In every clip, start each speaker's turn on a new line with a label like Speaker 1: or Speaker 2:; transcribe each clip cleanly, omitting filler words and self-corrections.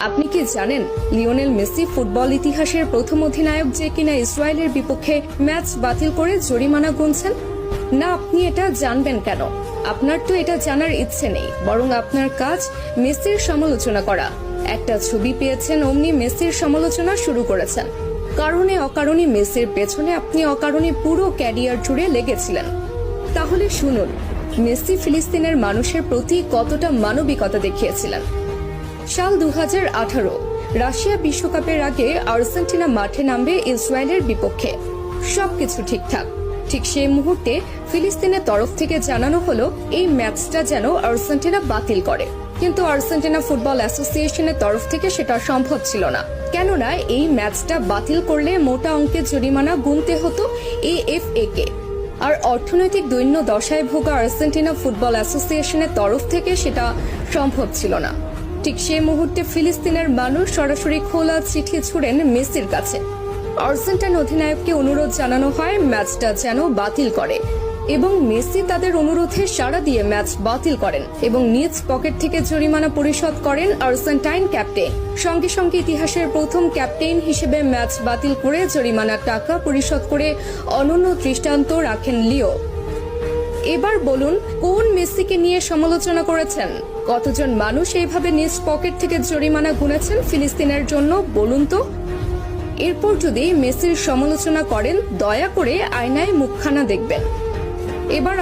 Speaker 1: আপনি কি জানেন লিওনেল মেসি ফুটবল ইতিহাসের প্রথম অধিনায়ক যে কিনা ইসরায়েলের বিপক্ষে ম্যাচ বাতিল করে জরিমানা গুনছেন? না, আপনি এটা জানবেন কেন? আপনার তো এটা জানার ইচ্ছে নেই, বরং আপনার কাজ মেসির সমালোচনা করা। একটা ছবি পেয়েছেন, অমনি মেসির সমালোচনা শুরু করেছেন। কারণে অকারণে মেসির পেছনে আপনি অকারণে পুরো ক্যারিয়ার জুড়ে লেগেছিলেন। তাহলে শুনুন, মেসি ফিলিস্তিনের মানুষের প্রতি কতটা মানবিকতা দেখিয়েছিলেন। সাল 2018 রাশিয়া বিশ্বকাপের আগে আর্জেন্টিনা মাঠে নামবে ইসরায়েলের বিপক্ষে। সবকিছু ঠিকঠাক। ঠিক সেই মুহূর্তে ফিলিস্তিনের তরফ থেকে জানানো হলো এই ম্যাচটা যেন আর্জেন্টিনা বাতিল করে। কিন্তু আর্জেন্টিনা ফুটবল অ্যাসোসিয়েশনের তরফ থেকে সেটা সম্ভব ছিল না, কেননা এই ম্যাচটা বাতিল করলে মোটা অঙ্কের জরিমানা গুনতে হতো AFA কে। আর অর্থনৈতিক দৈন্য দশায় ভোগা আর্জেন্টিনা ফুটবল অ্যাসোসিয়েশনের তরফ থেকে সেটা সম্ভব ছিল না। ঠিক সেই মুহূর্তে ফিলিস্তিনের মানুষ সরাসরি খোলা চিঠি ছুড়েন মেসির কাছে। আর্জেন্টাইন অধিনায়ককে অনুরোধ জানানো হয় ম্যাচটা যেন বাতিল করে, এবং মেসি তাদের অনুরোধে সাড়া দিয়ে ম্যাচ বাতিল করেন এবং নিজ পকেট থেকে জরিমানা পরিশোধ করেন আর্জেন্টাইন ক্যাপ্টেন। সঙ্গে সঙ্গে ইতিহাসের প্রথম ক্যাপ্টেন হিসেবে ম্যাচ বাতিল করে জরিমানার টাকা পরিশোধ করে অনন্য দৃষ্টান্ত রাখেন লিও। এবার বলুন, কোন মেসিকে নিয়ে সমালোচনা করেছেন? কতজন মানুষ এইভাবে নিজ পকেট থেকে জরিমানা গুনেছেন ফিলিস্তিনের জন্য, বলুন তো? এরপর যদি মেসির সমালোচনা করেন, দয়া করে আয়নায় মুখখানা দেখবেন। এবার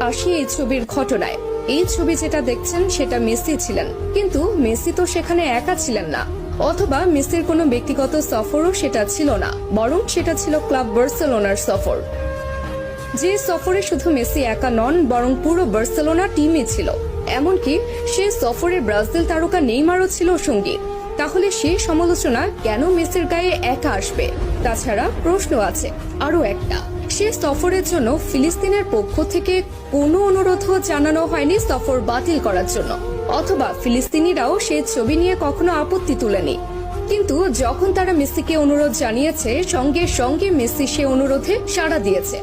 Speaker 1: আসি এই ছবির ঘটনায়। এই ছবি যেটা দেখছেন সেটা মেসি ছিলেন, কিন্তু মেসি তো সেখানে একা ছিলেন না, অথবা মেসির কোনো ব্যক্তিগত সফরও সেটা ছিল না, বরং সেটা ছিল ক্লাব বার্সেলোনার সফর। যে সফরে শুধু মেসি একা নন, বরং পুরো বার্সেলোনা টিমই ছিল। এমনকি সে সফরে ব্রাজিল তারকা নেইমারও ছিল সঙ্গী। তাহলে সেই সমালোচনা কেন মেসির গায়ে একা আসবে? তাছাড়া প্রশ্ন আছে আরো একটা, সে সফরের জন্য ফিলিস্তিনের পক্ষ থেকে কোনো অনুরোধও জানানো হয়নি সফর বাতিল করার জন্য, অথবা ফিলিস্তিনিরাও সেই ছবি নিয়ে কখনো আপত্তি তুলেনি। কিন্তু যখন তারা মেসিকে অনুরোধ জানিয়েছে, সঙ্গে সঙ্গে মেসি সে অনুরোধে সাড়া দিয়েছে।